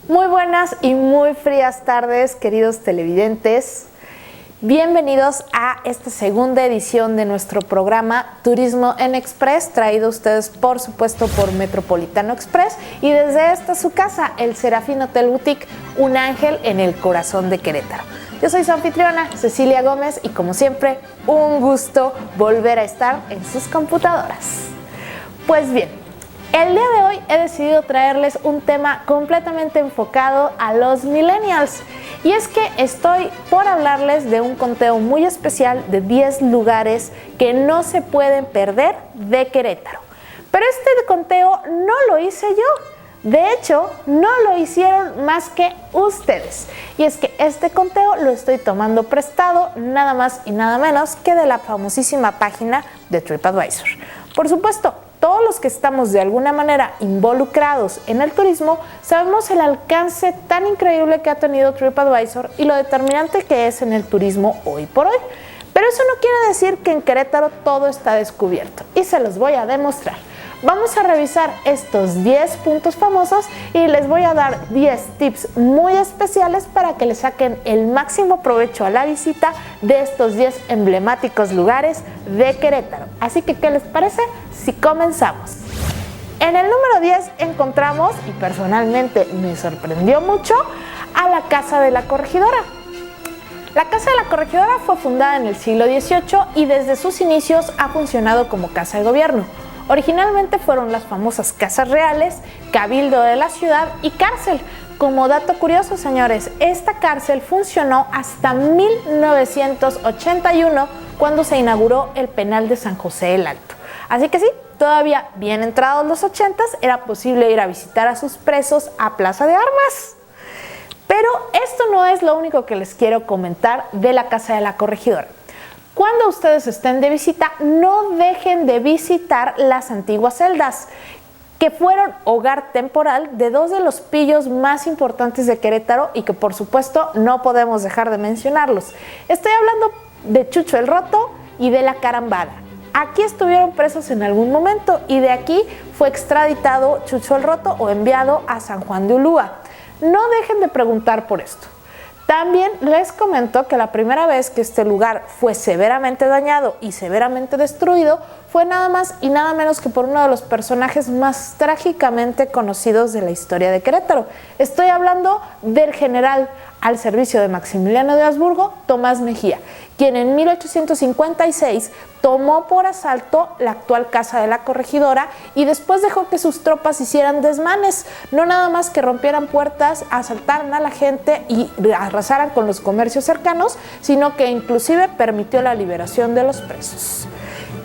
Muy buenas y muy frías tardes, queridos televidentes. Bienvenidos a esta segunda edición de nuestro programa Turismo en Express, traído a ustedes, por supuesto, por Metropolitano Express y desde esta su casa, el Serafín Hotel Boutique, un ángel en el corazón de Querétaro. Yo soy su anfitriona, Cecilia Gómez, y como siempre, un gusto volver a estar en sus computadoras. Pues bien, el día de hoy he decidido traerles un tema completamente enfocado a los millennials. Y es que estoy por hablarles de un conteo muy especial de 10 lugares que no se pueden perder de Querétaro. Pero este conteo no lo hice yo. De hecho, no lo hicieron más que ustedes. Y es que este conteo lo estoy tomando prestado nada más y nada menos que de la famosísima página de TripAdvisor. Por supuesto, todos los que estamos de alguna manera involucrados en el turismo sabemos el alcance tan increíble que ha tenido TripAdvisor y lo determinante que es en el turismo hoy por hoy. Pero eso no quiere decir que en Querétaro todo está descubierto y se los voy a demostrar. Vamos a revisar estos 10 puntos famosos y les voy a dar 10 tips muy especiales para que le saquen el máximo provecho a la visita de estos 10 emblemáticos lugares de Querétaro. Así que, ¿qué les parece si comenzamos? En el número 10 encontramos, y personalmente me sorprendió mucho, a la Casa de la Corregidora. La Casa de la Corregidora fue fundada en el siglo XVIII y desde sus inicios ha funcionado como casa de gobierno. Originalmente fueron las famosas casas reales, cabildo de la ciudad y cárcel. Como dato curioso, señores, esta cárcel funcionó hasta 1981, cuando se inauguró el penal de San José el Alto. Así que sí, todavía bien entrados los 80s, era posible ir a visitar a sus presos a Plaza de Armas. Pero esto no es lo único que les quiero comentar de la Casa de la Corregidora. Cuando ustedes estén de visita, no dejen de visitar las antiguas celdas, que fueron hogar temporal de dos de los pillos más importantes de Querétaro y que por supuesto no podemos dejar de mencionarlos. Estoy hablando de Chucho el Roto y de la Carambada. Aquí estuvieron presos en algún momento y de aquí fue extraditado Chucho el Roto o enviado a San Juan de Ulúa. No dejen de preguntar por esto. También les comento que la primera vez que este lugar fue severamente dañado y severamente destruido fue nada más y nada menos que por uno de los personajes más trágicamente conocidos de la historia de Querétaro. Estoy hablando del general al servicio de Maximiliano de Habsburgo, Tomás Mejía, quien en 1856 tomó por asalto la actual Casa de la Corregidora y después dejó que sus tropas hicieran desmanes, no nada más que rompieran puertas, asaltaran a la gente y arrasaran con los comercios cercanos, sino que inclusive permitió la liberación de los presos.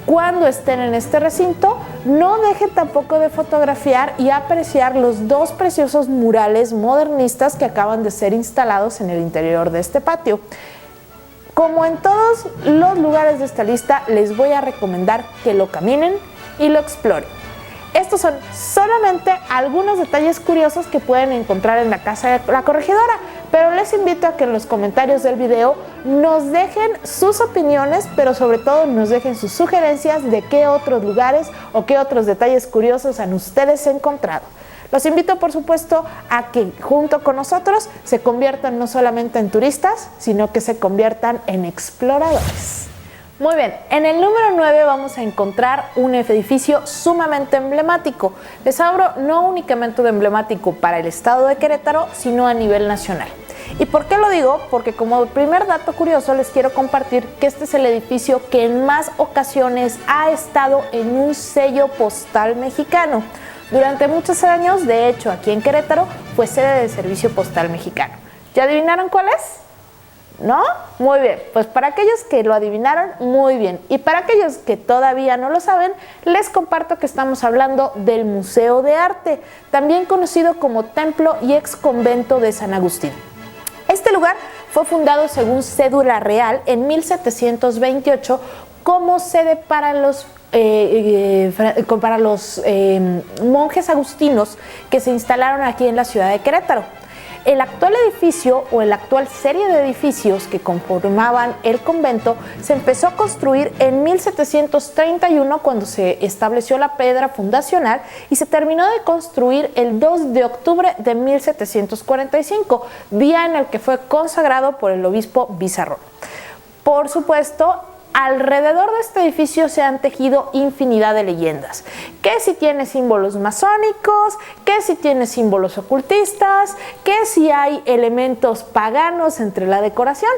Cuando estén en este recinto, no dejen tampoco de fotografiar y apreciar los dos preciosos murales modernistas que acaban de ser instalados en el interior de este patio. Como en todos los lugares de esta lista, les voy a recomendar que lo caminen y lo exploren. Estos son solamente algunos detalles curiosos que pueden encontrar en la Casa de la Corregidora, pero les invito a que en los comentarios del video nos dejen sus opiniones, pero sobre todo nos dejen sus sugerencias de qué otros lugares o qué otros detalles curiosos han ustedes encontrado. Los invito, por supuesto, a que junto con nosotros se conviertan no solamente en turistas, sino que se conviertan en exploradores. Muy bien, en el número 9 vamos a encontrar un edificio sumamente emblemático. Les hablo no únicamente de emblemático para el estado de Querétaro, sino a nivel nacional. ¿Y por qué lo digo? Porque como primer dato curioso les quiero compartir que este es el edificio que en más ocasiones ha estado en un sello postal mexicano. Durante muchos años, de hecho, aquí en Querétaro fue sede del Servicio Postal Mexicano. ¿Ya adivinaron cuál es? ¿No? Muy bien, pues para aquellos que lo adivinaron, muy bien. Y para aquellos que todavía no lo saben, les comparto que estamos hablando del Museo de Arte, también conocido como Templo y Ex Convento de San Agustín. Este lugar fue fundado según cédula real en 1728 como sede para los monjes agustinos que se instalaron aquí en la ciudad de Querétaro. El actual edificio o la actual serie de edificios que conformaban el convento se empezó a construir en 1731 cuando se estableció la piedra fundacional y se terminó de construir el 2 de octubre de 1745, día en el que fue consagrado por el obispo Bizarrón. Por supuesto, alrededor de este edificio se han tejido infinidad de leyendas, que si tiene símbolos masónicos, que si tiene símbolos ocultistas, que si hay elementos paganos entre la decoración.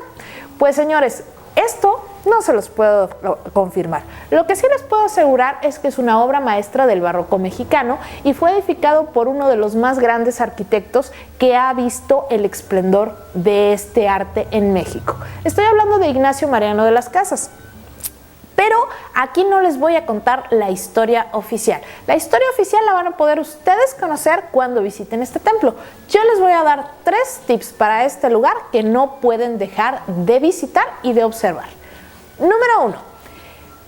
Pues señores, esto no se los puedo confirmar. Lo que sí les puedo asegurar es que es una obra maestra del barroco mexicano y fue edificado por uno de los más grandes arquitectos que ha visto el esplendor de este arte en México. Estoy hablando de Ignacio Mariano de las Casas. Pero aquí no les voy a contar la historia oficial. La historia oficial la van a poder ustedes conocer cuando visiten este templo. Yo les voy a dar 3 tips para este lugar que no pueden dejar de visitar y de observar. Número 1.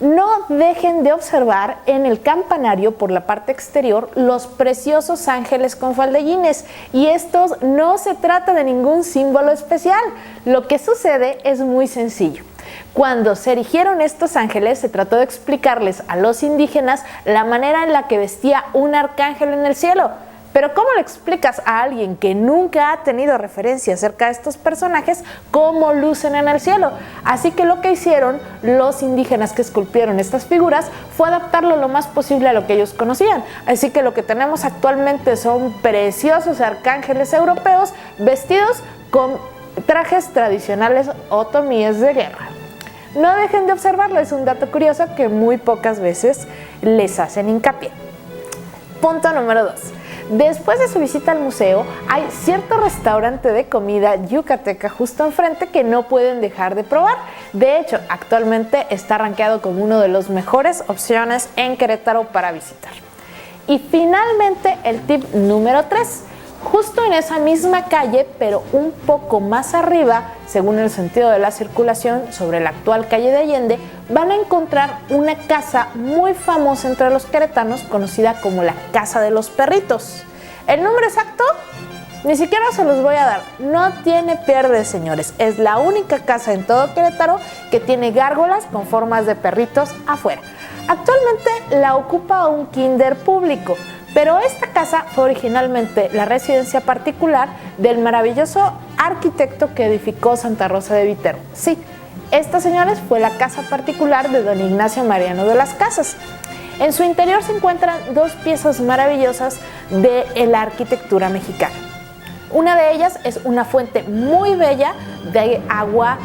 No dejen de observar en el campanario por la parte exterior los preciosos ángeles con faldellines. Y estos no se trata de ningún símbolo especial. Lo que sucede es muy sencillo. Cuando se erigieron estos ángeles, se trató de explicarles a los indígenas la manera en la que vestía un arcángel en el cielo. Pero ¿cómo le explicas a alguien que nunca ha tenido referencia acerca de estos personajes cómo lucen en el cielo? Así que lo que hicieron los indígenas que esculpieron estas figuras fue adaptarlo lo más posible a lo que ellos conocían. Así que lo que tenemos actualmente son preciosos arcángeles europeos vestidos con trajes tradicionales otomíes de guerra. No dejen de observarlo, es un dato curioso que muy pocas veces les hacen hincapié. Punto número 2. Después de su visita al museo, hay cierto restaurante de comida yucateca justo enfrente que no pueden dejar de probar. De hecho, actualmente está rankeado como uno de las mejores opciones en Querétaro para visitar. Y finalmente, el tip número 3. Justo en esa misma calle, pero un poco más arriba, según el sentido de la circulación, sobre la actual calle de Allende, van a encontrar una casa muy famosa entre los queretanos, conocida como la Casa de los Perritos. ¿El número exacto? Ni siquiera se los voy a dar. No tiene pierde, señores. Es la única casa en todo Querétaro que tiene gárgolas con formas de perritos afuera. Actualmente la ocupa un kinder público. Pero esta casa fue originalmente la residencia particular del maravilloso arquitecto que edificó Santa Rosa de Viterbo. Sí, esta, señores, fue la casa particular de don Ignacio Mariano de las Casas. En su interior se encuentran 2 piezas maravillosas de la arquitectura mexicana. Una de ellas es una fuente muy bella de agua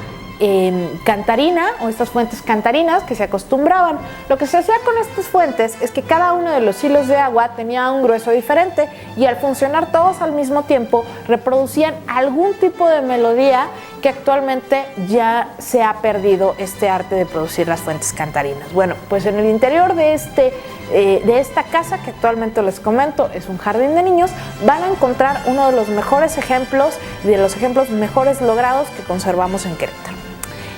cantarina, o estas fuentes cantarinas que se acostumbraban. Lo que se hacía con estas fuentes es que cada uno de los hilos de agua tenía un grueso diferente y al funcionar todos al mismo tiempo reproducían algún tipo de melodía que actualmente ya se ha perdido este arte de producir las fuentes cantarinas. Bueno, pues en el interior de esta casa, que actualmente les comento es un jardín de niños, van a encontrar uno de los mejores ejemplos, de los ejemplos mejores logrados que conservamos en Querétaro.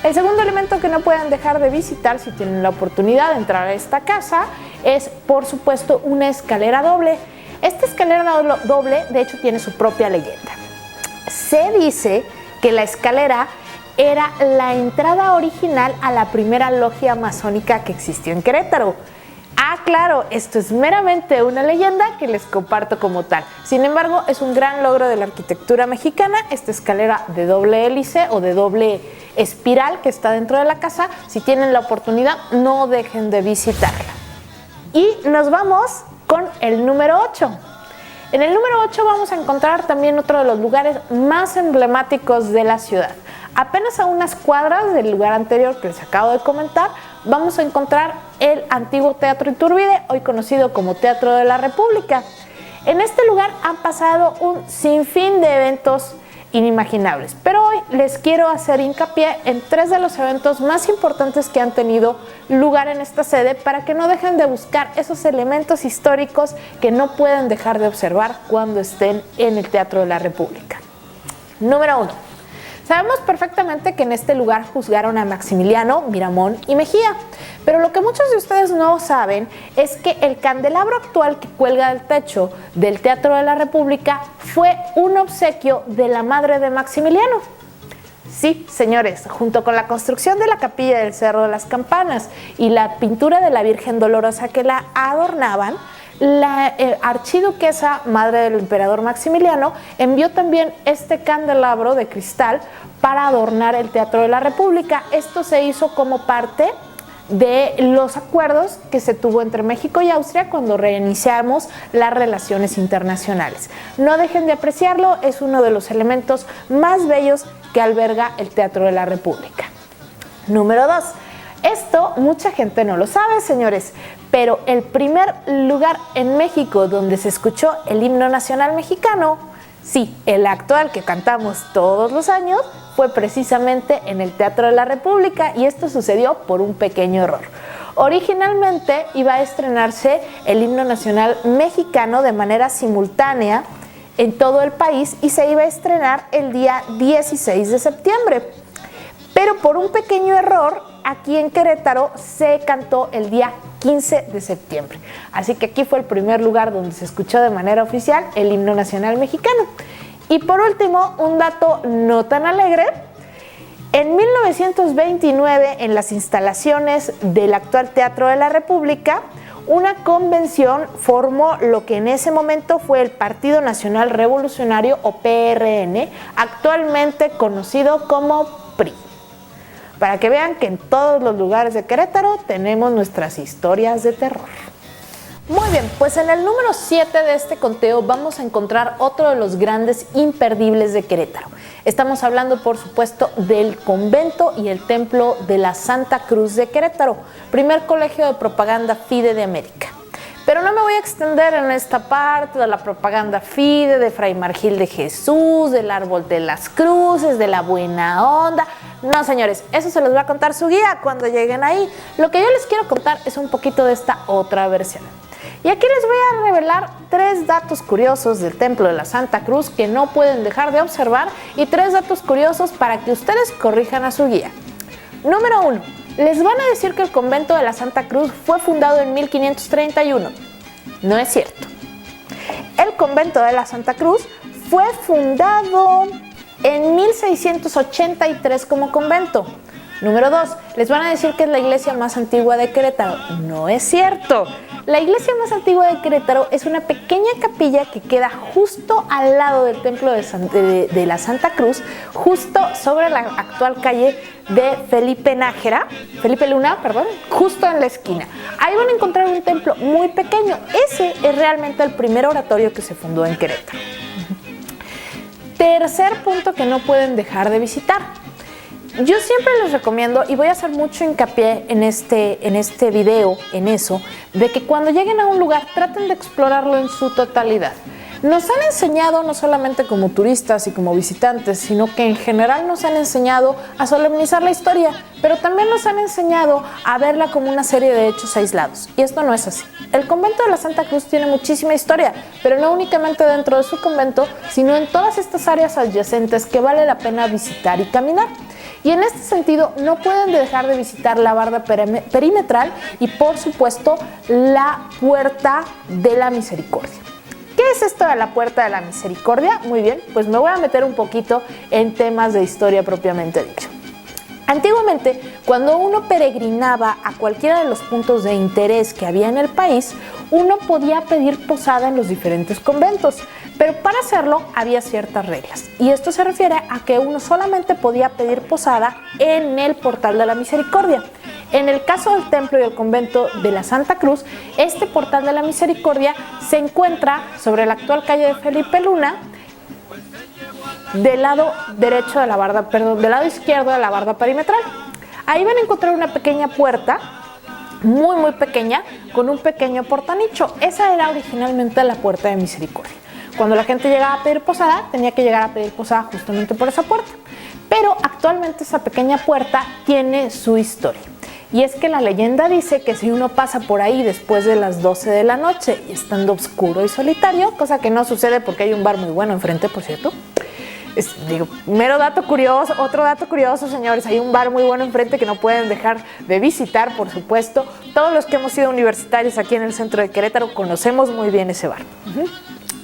El segundo elemento que no pueden dejar de visitar si tienen la oportunidad de entrar a esta casa es, por supuesto, una escalera doble. Esta escalera doble, de hecho, tiene su propia leyenda. Se dice que la escalera era la entrada original a la primera logia masónica que existió en Querétaro. Ah, claro, esto es meramente una leyenda que les comparto como tal. Sin embargo, es un gran logro de la arquitectura mexicana, esta escalera de doble hélice o de doble espiral que está dentro de la casa. Si tienen la oportunidad, no dejen de visitarla. Y nos vamos con el número 8. En el número 8 vamos a encontrar también otro de los lugares más emblemáticos de la ciudad. Apenas a unas cuadras del lugar anterior que les acabo de comentar, vamos a encontrar el antiguo Teatro Iturbide, hoy conocido como Teatro de la República. En este lugar han pasado un sinfín de eventos inimaginables, pero hoy les quiero hacer hincapié en 3 de los eventos más importantes que han tenido lugar en esta sede para que no dejen de buscar esos elementos históricos que no pueden dejar de observar cuando estén en el Teatro de la República. Número 1. Sabemos perfectamente que en este lugar juzgaron a Maximiliano, Miramón y Mejía, pero lo que muchos de ustedes no saben es que el candelabro actual que cuelga del techo del Teatro de la República fue un obsequio de la madre de Maximiliano. Sí, señores, junto con la construcción de la capilla del Cerro de las Campanas y la pintura de la Virgen Dolorosa que la adornaban, la archiduquesa, madre del emperador Maximiliano, envió también este candelabro de cristal para adornar el Teatro de la República. Esto se hizo como parte de los acuerdos que se tuvo entre México y Austria cuando reiniciamos las relaciones internacionales. No dejen de apreciarlo, es uno de los elementos más bellos que alberga el Teatro de la República. Número 2. Esto mucha gente no lo sabe, señores, pero el primer lugar en México donde se escuchó el himno nacional mexicano, sí, el actual que cantamos todos los años, fue precisamente en el Teatro de la República, y esto sucedió por un pequeño error. Originalmente iba a estrenarse el himno nacional mexicano de manera simultánea en todo el país y se iba a estrenar el día 16 de septiembre. Pero por un pequeño error, aquí en Querétaro se cantó el día 15 de septiembre. Así que aquí fue el primer lugar donde se escuchó de manera oficial el himno nacional mexicano. Y por último, un dato no tan alegre. En 1929, en las instalaciones del actual Teatro de la República, una convención formó lo que en ese momento fue el Partido Nacional Revolucionario, o PRN, actualmente conocido como PRI. Para que vean que en todos los lugares de Querétaro tenemos nuestras historias de terror. Muy bien, pues en el número 7 de este conteo vamos a encontrar otro de los grandes imperdibles de Querétaro. Estamos hablando, por supuesto, del convento y el templo de la Santa Cruz de Querétaro, primer colegio de propaganda FIDE de América. Pero no me voy a extender en esta parte de la propaganda FIDE, de Fray Margil de Jesús, del árbol de las cruces, de la buena onda. No, señores, eso se los va a contar su guía cuando lleguen ahí. Lo que yo les quiero contar es un poquito de esta otra versión. Y aquí les voy a revelar 3 datos curiosos del Templo de la Santa Cruz que no pueden dejar de observar, y 3 datos curiosos para que ustedes corrijan a su guía. Número 1. Les van a decir que el convento de la Santa Cruz fue fundado en 1531. No es cierto. El convento de la Santa Cruz fue fundado en 1683 como convento. Número 2. Les van a decir que es la iglesia más antigua de Querétaro. No es cierto. La iglesia más antigua de Querétaro es una pequeña capilla que queda justo al lado del templo de la Santa Cruz, justo sobre la actual calle de Felipe Luna, justo en la esquina. Ahí van a encontrar un templo muy pequeño. Ese es realmente el primer oratorio que se fundó en Querétaro. Tercer punto que no pueden dejar de visitar. Yo siempre les recomiendo, y voy a hacer mucho hincapié en este video, en eso, de que cuando lleguen a un lugar traten de explorarlo en su totalidad. Nos han enseñado, no solamente como turistas y como visitantes, sino que en general nos han enseñado a solemnizar la historia, pero también nos han enseñado a verla como una serie de hechos aislados. Y esto no es así. El convento de la Santa Cruz tiene muchísima historia, pero no únicamente dentro de su convento, sino en todas estas áreas adyacentes que vale la pena visitar y caminar. Y en este sentido, no pueden dejar de visitar la barda perimetral y, por supuesto, la Puerta de la Misericordia. ¿Qué es esto de la Puerta de la Misericordia? Muy bien, pues me voy a meter un poquito en temas de historia propiamente dicho. Antiguamente, cuando uno peregrinaba a cualquiera de los puntos de interés que había en el país, uno podía pedir posada en los diferentes conventos, pero para hacerlo había ciertas reglas, y esto se refiere a que uno solamente podía pedir posada en el Portal de la Misericordia. En el caso del templo y el convento de la Santa Cruz, este Portal de la Misericordia se encuentra sobre la actual calle de Felipe Luna, del lado derecho de la barda, del lado izquierdo de la barda perimetral. Ahí van a encontrar una pequeña puerta, muy pequeña, con un pequeño portanicho. Esa era originalmente la Puerta de Misericordia. Cuando la gente llegaba a pedir posada, tenía que llegar a pedir posada justamente por esa puerta. Pero actualmente esa pequeña puerta tiene su historia. Y es que la leyenda dice que si uno pasa por ahí después de las 12 de la noche y estando oscuro y solitario, cosa que no sucede porque hay un bar muy bueno enfrente, por cierto, Mero dato curioso, otro dato curioso, señores, hay un bar muy bueno enfrente que no pueden dejar de visitar, por supuesto. Todos los que hemos sido universitarios aquí en el centro de Querétaro conocemos muy bien ese bar.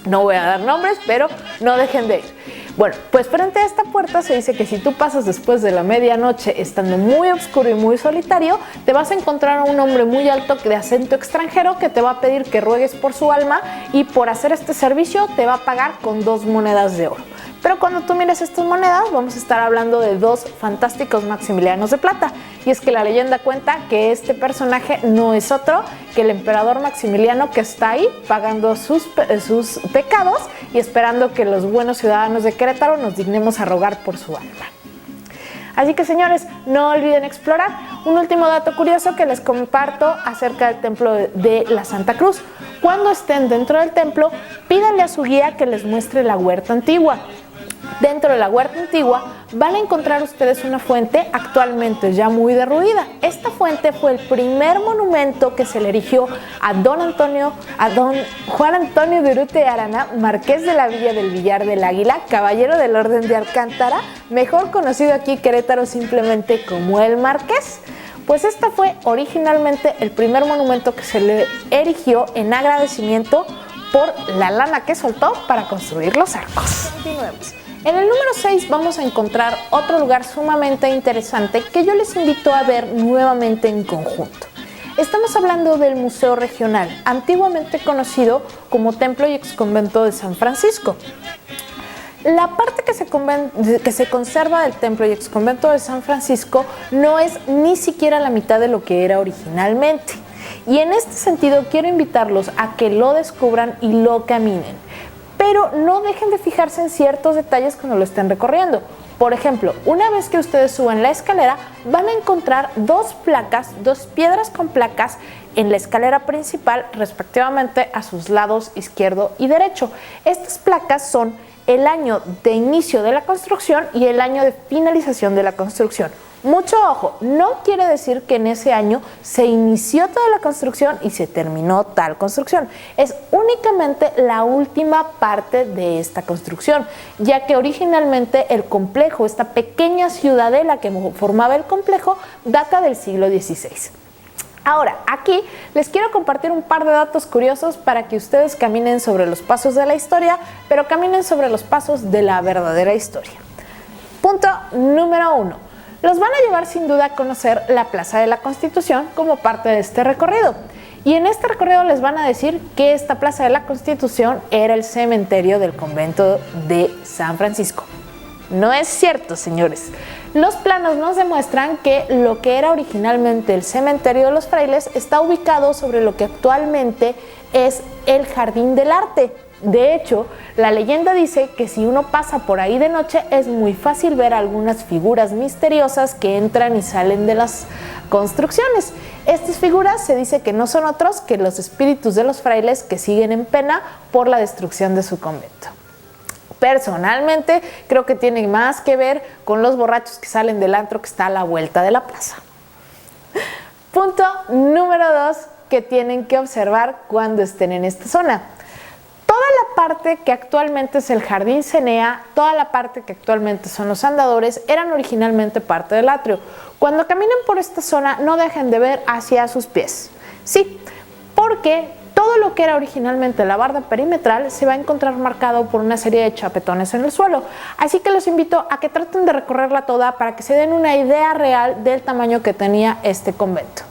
No voy a dar nombres, pero no dejen de ir. Bueno, pues frente a esta puerta se dice que si tú pasas después de la medianoche estando muy oscuro y muy solitario, te vas a encontrar a un hombre muy alto de acento extranjero que te va a pedir que ruegues por su alma y por hacer este servicio te va a pagar con 2 monedas de oro. Pero cuando tú mires estas monedas, vamos a estar hablando de 2 fantásticos Maximilianos de plata. Y es que la leyenda cuenta que este personaje no es otro que el emperador Maximiliano, que está ahí pagando sus pecados y esperando que los buenos ciudadanos de Querétaro nos dignemos a rogar por su alma. Así que, señores, no olviden explorar. Un último dato curioso que les comparto acerca del templo de la Santa Cruz. Cuando estén dentro del templo, pídanle a su guía que les muestre la huerta antigua. Dentro de la huerta antigua van a encontrar ustedes una fuente actualmente ya muy derruida. Esta fuente fue el primer monumento que se le erigió a don Juan Antonio de Urrutia y Arana, marqués de la Villa del Villar del Águila, caballero del Orden de Alcántara, mejor conocido aquí Querétaro simplemente como el Marqués. Pues esta fue originalmente el primer monumento que se le erigió en agradecimiento por la lana que soltó para construir los arcos. Continuemos. En el número 6 vamos a encontrar otro lugar sumamente interesante que yo les invito a ver nuevamente en conjunto. Estamos hablando del Museo Regional, antiguamente conocido como Templo y Exconvento de San Francisco. La parte que se conserva del Templo y Exconvento de San Francisco no es ni siquiera la mitad de lo que era originalmente. Y en este sentido quiero invitarlos a que lo descubran y lo caminen. Pero no dejen de fijarse en ciertos detalles cuando lo estén recorriendo. Por ejemplo, una vez que ustedes suban la escalera, van a encontrar 2 piedras con placas en la escalera principal, respectivamente a sus lados izquierdo y derecho. Estas placas son el año de inicio de la construcción y el año de finalización de la construcción. Mucho ojo, no quiere decir que en ese año se inició toda la construcción y se terminó tal construcción. Es únicamente la última parte de esta construcción, ya que originalmente el complejo, esta pequeña ciudadela que formaba el complejo, data del siglo XVI. Ahora, aquí les quiero compartir un par de datos curiosos para que ustedes caminen sobre los pasos de la historia, pero caminen sobre los pasos de la verdadera historia. Punto número 1. Los van a llevar sin duda a conocer la Plaza de la Constitución como parte de este recorrido. Y en este recorrido les van a decir que esta Plaza de la Constitución era el cementerio del convento de San Francisco. No es cierto, señores. Los planos nos demuestran que lo que era originalmente el cementerio de los frailes está ubicado sobre lo que actualmente es el Jardín del Arte. De hecho, la leyenda dice que si uno pasa por ahí de noche es muy fácil ver algunas figuras misteriosas que entran y salen de las construcciones. Estas figuras se dice que no son otros que los espíritus de los frailes que siguen en pena por la destrucción de su convento. Personalmente, creo que tiene más que ver con los borrachos que salen del antro que está a la vuelta de la plaza. Punto número 2 que tienen que observar cuando estén en esta zona. Toda la parte que actualmente es el Jardín Cenea, toda la parte que actualmente son los andadores, eran originalmente parte del atrio. Cuando caminen por esta zona, no dejen de ver hacia sus pies. Sí, porque todo lo que era originalmente la barda perimetral se va a encontrar marcado por una serie de chapetones en el suelo. Así que los invito a que traten de recorrerla toda para que se den una idea real del tamaño que tenía este convento.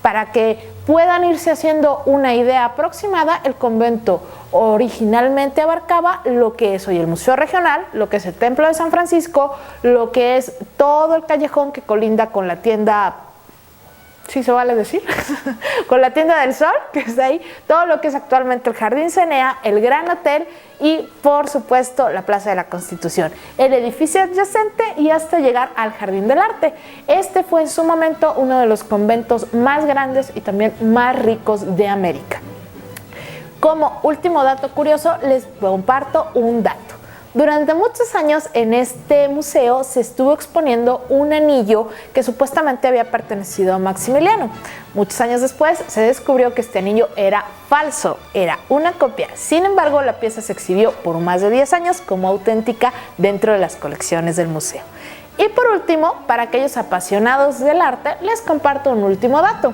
Para que puedan irse haciendo una idea aproximada, el convento originalmente abarcaba lo que es hoy el Museo Regional, lo que es el Templo de San Francisco, lo que es todo el callejón que colinda con la tienda, ¿sí se vale decir? Con la tienda del Sol, que está ahí, todo lo que es actualmente el Jardín Cenea, el Gran Hotel y, por supuesto, la Plaza de la Constitución, el edificio adyacente y hasta llegar al Jardín del Arte. Este fue en su momento uno de los conventos más grandes y también más ricos de América. Como último dato curioso, les comparto un dato. Durante muchos años en este museo se estuvo exponiendo un anillo que supuestamente había pertenecido a Maximiliano. Muchos años después se descubrió que este anillo era falso. era una copia. Sin embargo, la pieza se exhibió por más de 10 años como auténtica dentro de las colecciones del museo. Y por último, para aquellos apasionados del arte, les comparto un último dato.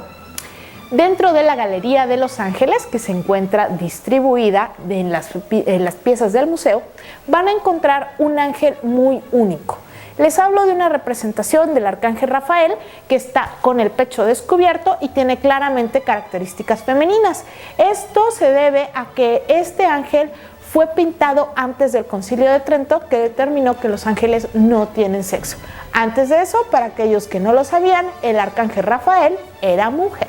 Dentro de la Galería de Los Ángeles, que se encuentra distribuida en las piezas del museo, van a encontrar un ángel muy único. Les hablo de una representación del arcángel Rafael que está con el pecho descubierto y tiene claramente características femeninas. Esto se debe a que este ángel fue pintado antes del Concilio de Trento, que determinó que los ángeles no tienen sexo. Antes de eso, para aquellos que no lo sabían, el arcángel Rafael era mujer.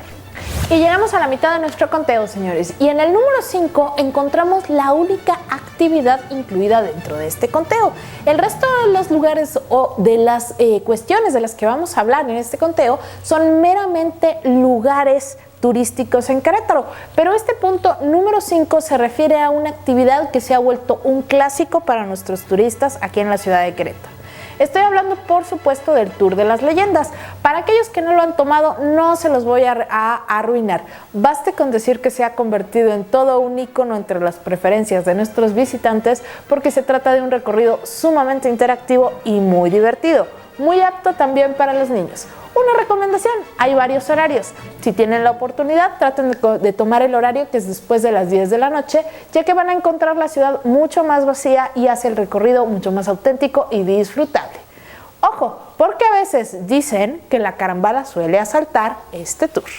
Y llegamos a la mitad de nuestro conteo, señores, y en el número 5 encontramos la única actividad incluida dentro de este conteo. El resto de los lugares o de las cuestiones de las que vamos a hablar en este conteo son meramente lugares turísticos en Querétaro, pero este punto número 5 se refiere a una actividad que se ha vuelto un clásico para nuestros turistas aquí en la ciudad de Querétaro. Estoy hablando, por supuesto, del Tour de las Leyendas. Para aquellos que no lo han tomado, no se los voy a arruinar. Baste con decir que se ha convertido en todo un ícono entre las preferencias de nuestros visitantes, porque se trata de un recorrido sumamente interactivo y muy divertido, muy apto también para los niños. Una recomendación, hay varios horarios. Si tienen la oportunidad, traten de tomar el horario que es después de las 10 de la noche, ya que van a encontrar la ciudad mucho más vacía y hace el recorrido mucho más auténtico y disfrutable. Ojo, porque a veces dicen que la carambala suele asaltar este tour.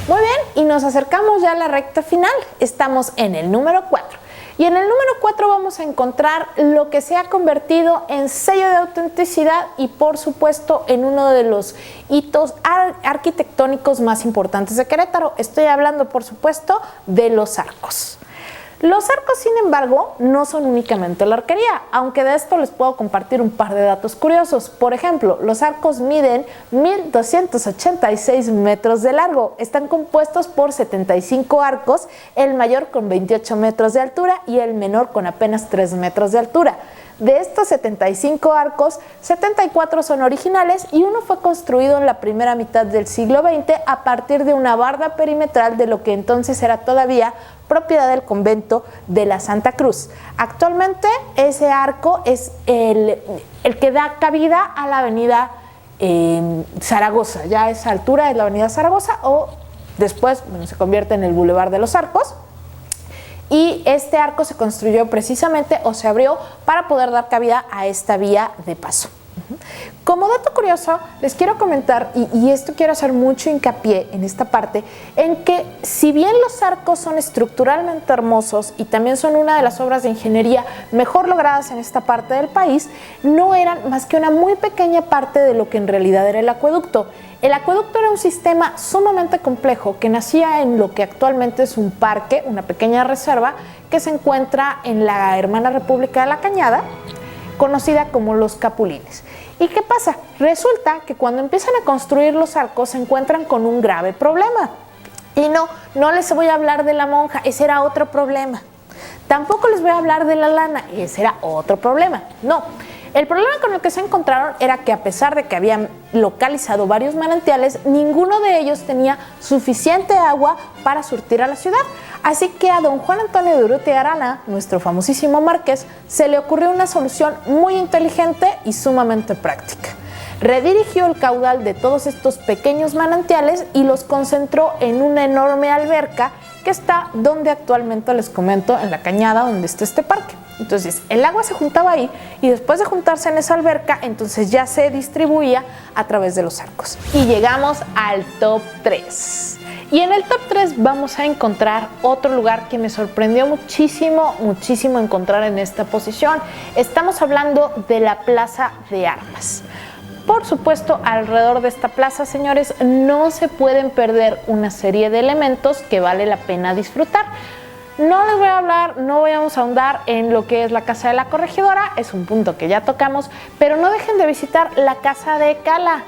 Muy bien, y nos acercamos ya a la recta final. Estamos en el número 4. Y en el número 4 vamos a encontrar lo que se ha convertido en sello de autenticidad y, por supuesto, en uno de los hitos arquitectónicos más importantes de Querétaro. Estoy hablando, por supuesto, de los arcos. Los arcos, sin embargo, no son únicamente la arquería, aunque de esto les puedo compartir un par de datos curiosos. Por ejemplo, los arcos miden 1,286 metros de largo. Están compuestos por 75 arcos, el mayor con 28 metros de altura y el menor con apenas 3 metros de altura. De estos 75 arcos, 74 son originales y uno fue construido en la primera mitad del siglo XX a partir de una barda perimetral de lo que entonces era todavía propiedad del convento de la Santa Cruz. Actualmente ese arco es el que da cabida a la avenida Zaragoza. Ya a esa altura es la avenida Zaragoza, o después se convierte en el Boulevard de los Arcos. Y este arco se construyó precisamente, o se abrió, para poder dar cabida a esta vía de paso. Como dato curioso, les quiero comentar, y esto quiero hacer mucho hincapié en esta parte, en que si bien los arcos son estructuralmente hermosos y también son una de las obras de ingeniería mejor logradas en esta parte del país, no eran más que una muy pequeña parte de lo que en realidad era el acueducto. El acueducto era un sistema sumamente complejo que nacía en lo que actualmente es un parque, una pequeña reserva que se encuentra en la hermana República de la Cañada, conocida como Los Capulines. ¿Y qué pasa? Resulta que cuando empiezan a construir los arcos se encuentran con un grave problema. Y no les voy a hablar de la monja, ese era otro problema. Tampoco les voy a hablar de la lana, ese era otro problema. No. El problema con el que se encontraron era que, a pesar de que habían localizado varios manantiales, ninguno de ellos tenía suficiente agua para surtir a la ciudad. Así que a don Juan Antonio de Urrutia Arana, nuestro famosísimo marqués, se le ocurrió una solución muy inteligente y sumamente práctica. Redirigió el caudal de todos estos pequeños manantiales y los concentró en una enorme alberca que está donde actualmente les comento, en la Cañada, donde está este parque. Entonces el agua se juntaba ahí y después de juntarse en esa alberca, entonces ya se distribuía a través de los arcos. Y llegamos al top 3. Y en el top 3 vamos a encontrar otro lugar que me sorprendió muchísimo encontrar en esta posición. Estamos hablando de la Plaza de Armas. Por supuesto, alrededor de esta plaza, señores, no se pueden perder una serie de elementos que vale la pena disfrutar. No les voy a hablar, no vamos a ahondar en lo que es la Casa de la Corregidora, es un punto que ya tocamos, pero no dejen de visitar la Casa de Cala,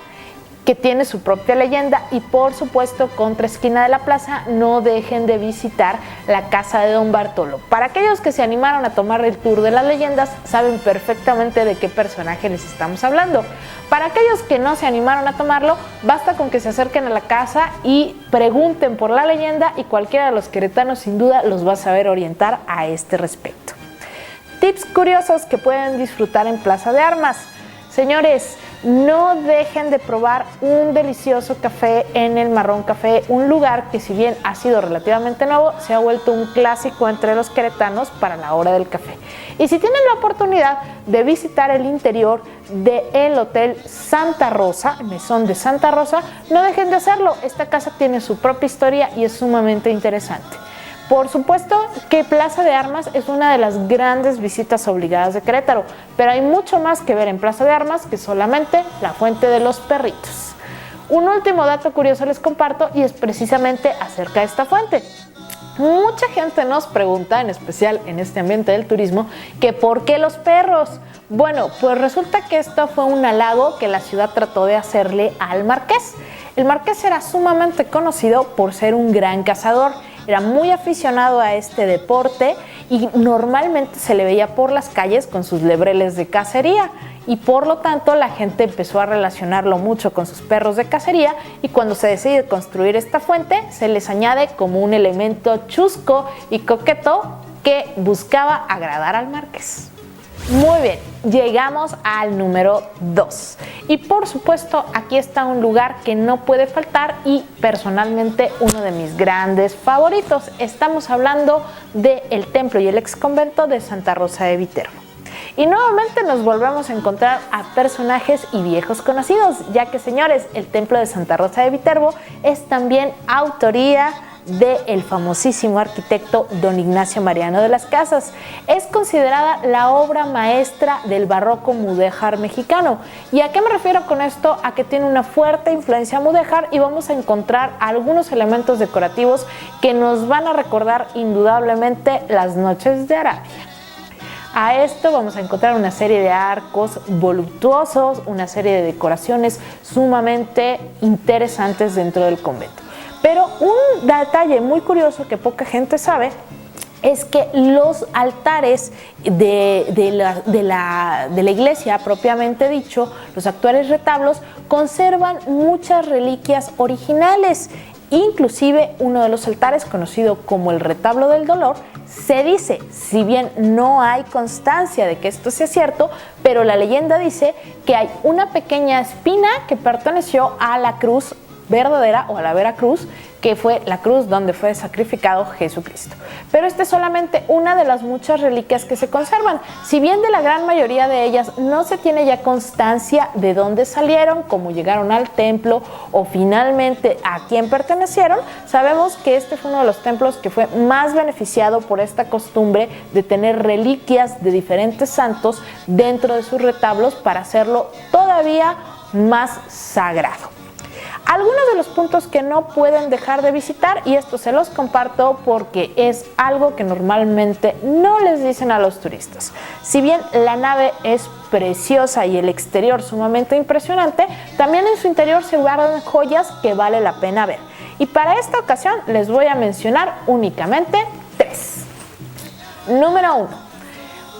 que tiene su propia leyenda. Y por supuesto, contra esquina de la plaza, no dejen de visitar la casa de Don Bartolo. Para aquellos que se animaron a tomar el tour de las leyendas, saben perfectamente de qué personaje les estamos hablando. Para aquellos que no se animaron a tomarlo, basta con que se acerquen a la casa y pregunten por la leyenda, y cualquiera de los queretanos sin duda los va a saber orientar a este respecto. Tips curiosos que pueden disfrutar en Plaza de Armas. Señores, no dejen de probar un delicioso café en el Marrón Café, un lugar que, si bien ha sido relativamente nuevo, se ha vuelto un clásico entre los queretanos para la hora del café. Y si tienen la oportunidad de visitar el interior del Hotel Santa Rosa, el Mesón de Santa Rosa, no dejen de hacerlo. Esta casa tiene su propia historia y es sumamente interesante. Por supuesto que Plaza de Armas es una de las grandes visitas obligadas de Querétaro, pero hay mucho más que ver en Plaza de Armas que solamente la Fuente de los Perritos. Un último dato curioso les comparto, y es precisamente acerca de esta fuente. Mucha gente nos pregunta, en especial en este ambiente del turismo, que ¿por qué los perros? Bueno, pues resulta que esto fue un halago que la ciudad trató de hacerle al marqués. El marqués era sumamente conocido por ser un gran cazador. Era muy aficionado a este deporte y normalmente se le veía por las calles con sus lebreles de cacería, y por lo tanto la gente empezó a relacionarlo mucho con sus perros de cacería, y cuando se decide construir esta fuente se les añade como un elemento chusco y coqueto que buscaba agradar al marqués. Muy bien, llegamos al número 2. Y por supuesto, aquí está un lugar que no puede faltar y personalmente uno de mis grandes favoritos. Estamos hablando del templo y el exconvento de Santa Rosa de Viterbo. Y nuevamente nos volvemos a encontrar a personajes y viejos conocidos, ya que, señores, el templo de Santa Rosa de Viterbo es también autoría del famosísimo arquitecto don Ignacio Mariano de las Casas. Es considerada la obra maestra del barroco mudéjar mexicano. ¿Y a qué me refiero con esto? A que tiene una fuerte influencia mudéjar, y vamos a encontrar algunos elementos decorativos que nos van a recordar indudablemente las noches de Arabia. A esto vamos a encontrar una serie de arcos voluptuosos, una serie de decoraciones sumamente interesantes dentro del convento. Pero un detalle muy curioso que poca gente sabe es que los altares de la iglesia propiamente dicho, los actuales retablos, conservan muchas reliquias originales. Inclusive uno de los altares, conocido como el retablo del dolor, se dice, si bien no hay constancia de que esto sea cierto, pero la leyenda dice que hay una pequeña espina que perteneció a la cruz verdadera o a la vera cruz, que fue la cruz donde fue sacrificado Jesucristo. Pero esta es solamente una de las muchas reliquias que se conservan. Si bien de la gran mayoría de ellas no se tiene ya constancia de dónde salieron, cómo llegaron al templo o finalmente a quién pertenecieron, sabemos que este fue uno de los templos que fue más beneficiado por esta costumbre de tener reliquias de diferentes santos dentro de sus retablos para hacerlo todavía más sagrado. Algunos de los puntos que no pueden dejar de visitar, y esto se los comparto porque es algo que normalmente no les dicen a los turistas. Si bien la nave es preciosa y el exterior sumamente impresionante, también en su interior se guardan joyas que vale la pena ver. Y para esta ocasión les voy a mencionar únicamente 3. Número 1.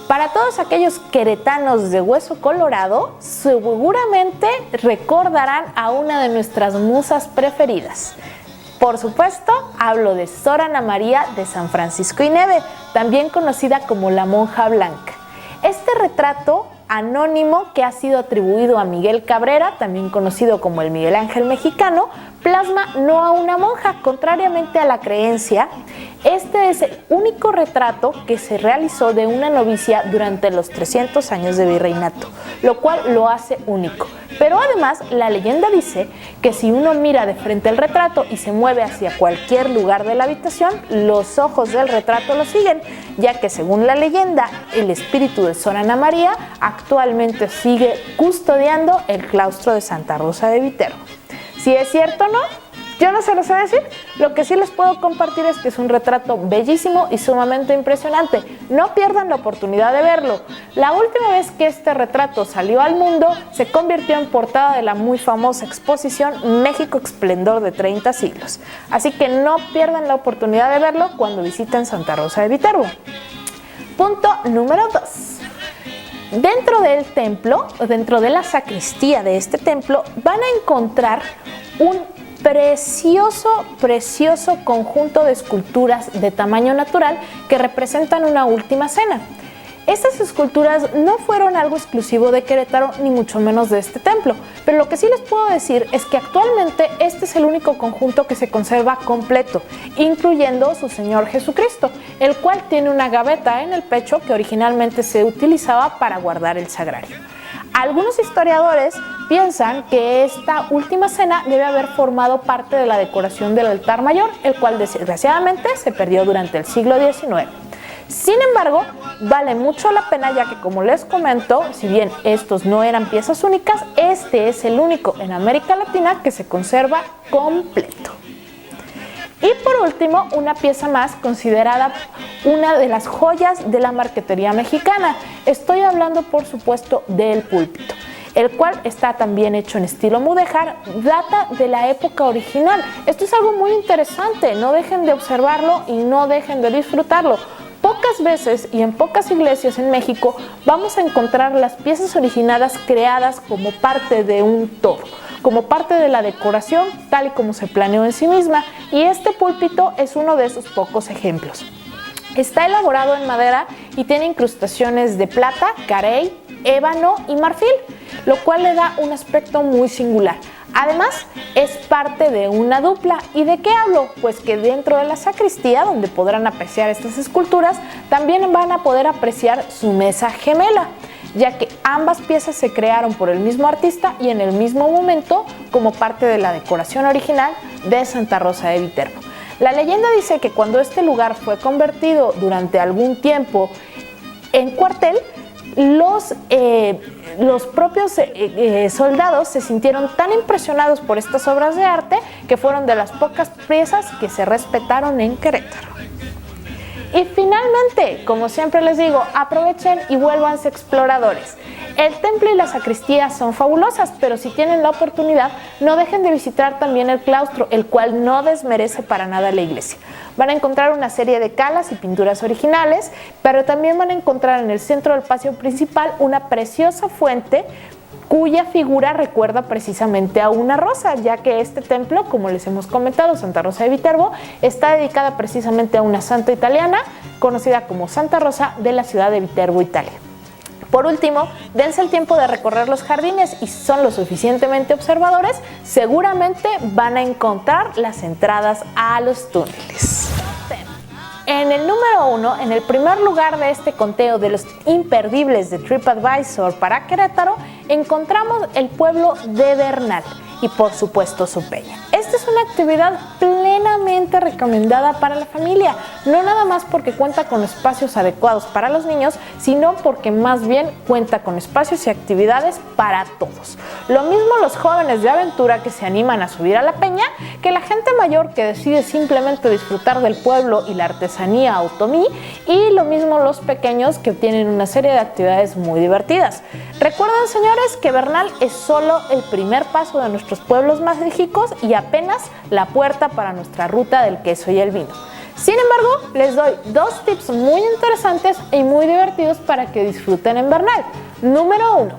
Para todos aquellos queretanos de hueso colorado, seguramente recordarán a una de nuestras musas preferidas. Por supuesto, hablo de Sor Ana María de San Francisco y Neve, también conocida como la monja blanca. Este retrato anónimo, que ha sido atribuido a Miguel Cabrera, también conocido como el Miguel Ángel mexicano, plasma no a una monja, contrariamente a la creencia. Este es el único retrato que se realizó de una novicia durante los 300 años de virreinato, lo cual lo hace único. Pero además, la leyenda dice que si uno mira de frente al retrato y se mueve hacia cualquier lugar de la habitación, los ojos del retrato lo siguen, ya que según la leyenda, el espíritu de Sor Ana María actualmente sigue custodiando el claustro de Santa Rosa de Viterbo. Si es cierto o no, Yo no se los sé decir, lo que sí les puedo compartir es que es un retrato bellísimo y sumamente impresionante. No pierdan la oportunidad de verlo. La última vez que este retrato salió al mundo, se convirtió en portada de la muy famosa exposición México Esplendor de 30 siglos. Así que no pierdan la oportunidad de verlo cuando visiten Santa Rosa de Viterbo. Punto número 2. Dentro del templo, dentro de la sacristía de este templo, van a encontrar un precioso conjunto de esculturas de tamaño natural que representan una última cena. Estas esculturas no fueron algo exclusivo de Querétaro, ni mucho menos de este templo, pero lo que sí les puedo decir es que actualmente este es el único conjunto que se conserva completo, incluyendo su Señor Jesucristo, el cual tiene una gaveta en el pecho que originalmente se utilizaba para guardar el sagrario. Algunos historiadores piensan que esta última cena debe haber formado parte de la decoración del altar mayor, el cual desgraciadamente se perdió durante el siglo XIX. Sin embargo, vale mucho la pena, ya que, como les comento, si bien estos no eran piezas únicas, este es el único en América Latina que se conserva completo. Y por último, una pieza más considerada una de las joyas de la marquetería mexicana. Estoy hablando, por supuesto, del púlpito, el cual está también hecho en estilo mudéjar, data de la época original. Esto es algo muy interesante, no dejen de observarlo y no dejen de disfrutarlo. Pocas veces y en pocas iglesias en México vamos a encontrar las piezas originadas creadas como parte de un todo, como parte de la decoración tal y como se planeó en sí misma, y este púlpito es uno de esos pocos ejemplos. Está elaborado en madera y tiene incrustaciones de plata, carey, ébano y marfil, lo cual le da un aspecto muy singular. Además, es parte de una dupla. ¿Y de qué hablo? Pues que dentro de la sacristía, donde podrán apreciar estas esculturas, también van a poder apreciar su mesa gemela, ya que ambas piezas se crearon por el mismo artista y en el mismo momento como parte de la decoración original de Santa Rosa de Viterbo. La leyenda dice que cuando este lugar fue convertido durante algún tiempo en cuartel, los propios soldados se sintieron tan impresionados por estas obras de arte que fueron de las pocas piezas que se respetaron en Querétaro. Y finalmente, como siempre les digo, aprovechen y vuélvanse exploradores. El templo y la sacristía son fabulosas, pero si tienen la oportunidad, no dejen de visitar también el claustro, el cual no desmerece para nada la iglesia. Van a encontrar una serie de calas y pinturas originales, pero también van a encontrar en el centro del patio principal una preciosa fuente cuya figura recuerda precisamente a una rosa, ya que este templo, como les hemos comentado, Santa Rosa de Viterbo, está dedicada precisamente a una santa italiana conocida como Santa Rosa de la ciudad de Viterbo, Italia. Por último, dense el tiempo de recorrer los jardines y si son lo suficientemente observadores, seguramente van a encontrar las entradas a los túneles. En el número 1, en el primer lugar de este conteo de los imperdibles de TripAdvisor para Querétaro, encontramos el pueblo de Bernal y por supuesto su peña. Esta es una actividad plenamente recomendada para la familia, no nada más porque cuenta con espacios adecuados para los niños, sino porque más bien cuenta con espacios y actividades para todos. Lo mismo los jóvenes de aventura que se animan a subir a la peña, que la gente mayor que decide simplemente disfrutar del pueblo y la artesanía otomí, y lo mismo los pequeños que tienen una serie de actividades muy divertidas. Recuerden, señores, que Bernal es solo el primer paso de nuestros pueblos mágicos y apenas la puerta para nuestra ruta del queso y el vino. Sin embargo, les doy dos tips muy interesantes y muy divertidos para que disfruten en Bernal. Número 1.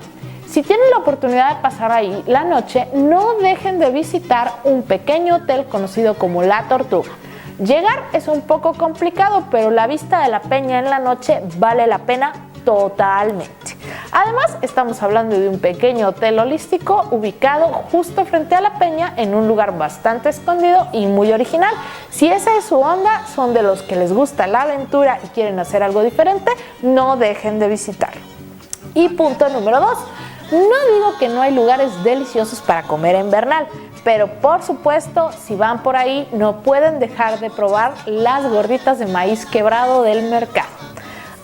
Si tienen la oportunidad de pasar ahí la noche, no dejen de visitar un pequeño hotel conocido como La Tortuga. Llegar es un poco complicado, pero la vista de la peña en la noche vale la pena totalmente. Además, estamos hablando de un pequeño hotel holístico ubicado justo frente a la peña en un lugar bastante escondido y muy original. Si esa es su onda, son de los que les gusta la aventura y quieren hacer algo diferente, no dejen de visitarlo. Y punto número 2. No digo que no hay lugares deliciosos para comer en Bernal, pero por supuesto, si van por ahí, no pueden dejar de probar las gorditas de maíz quebrado del mercado.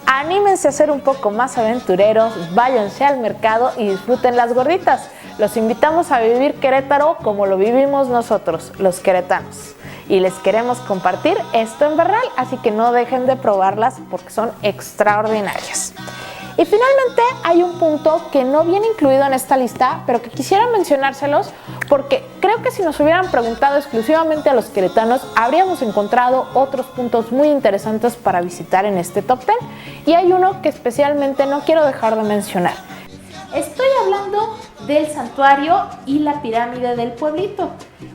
Anímense a ser un poco más aventureros, váyanse al mercado y disfruten las gorditas. Los invitamos a vivir Querétaro como lo vivimos nosotros, los queretanos. Y les queremos compartir esto en Bernal, así que no dejen de probarlas porque son extraordinarias. Y finalmente hay un punto que no viene incluido en esta lista, pero que quisiera mencionárselos porque creo que si nos hubieran preguntado exclusivamente a los queretanos, habríamos encontrado otros puntos muy interesantes para visitar en este top 10. Y hay uno que especialmente no quiero dejar de mencionar. Estoy hablando del santuario y la pirámide del pueblito,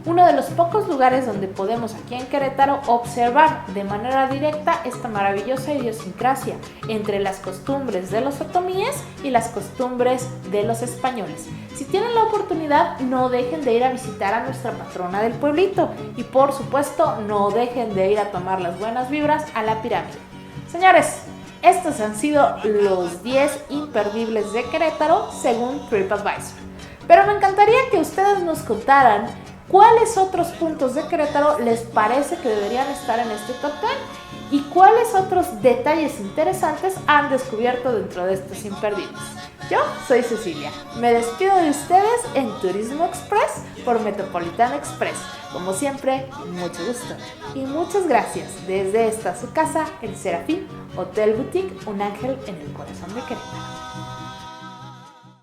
uno de los pocos lugares donde podemos aquí en Querétaro observar de manera directa esta maravillosa idiosincrasia entre las costumbres de los otomíes y las costumbres de los españoles. Si tienen la oportunidad, no dejen de ir a visitar a nuestra patrona del pueblito y por supuesto no dejen de ir a tomar las buenas vibras a la pirámide. Señores, estos han sido los 10 imperdibles de Querétaro según TripAdvisor. Pero me encantaría que ustedes nos contaran cuáles otros puntos de Querétaro les parece que deberían estar en este top 10 y cuáles otros detalles interesantes han descubierto dentro de estos imperdibles. Yo soy Cecilia, me despido de ustedes en Turismo Express por Metropolitan Express. Como siempre, mucho gusto y muchas gracias desde esta su casa, el Serafín Hotel Boutique, un ángel en el corazón de Querétaro.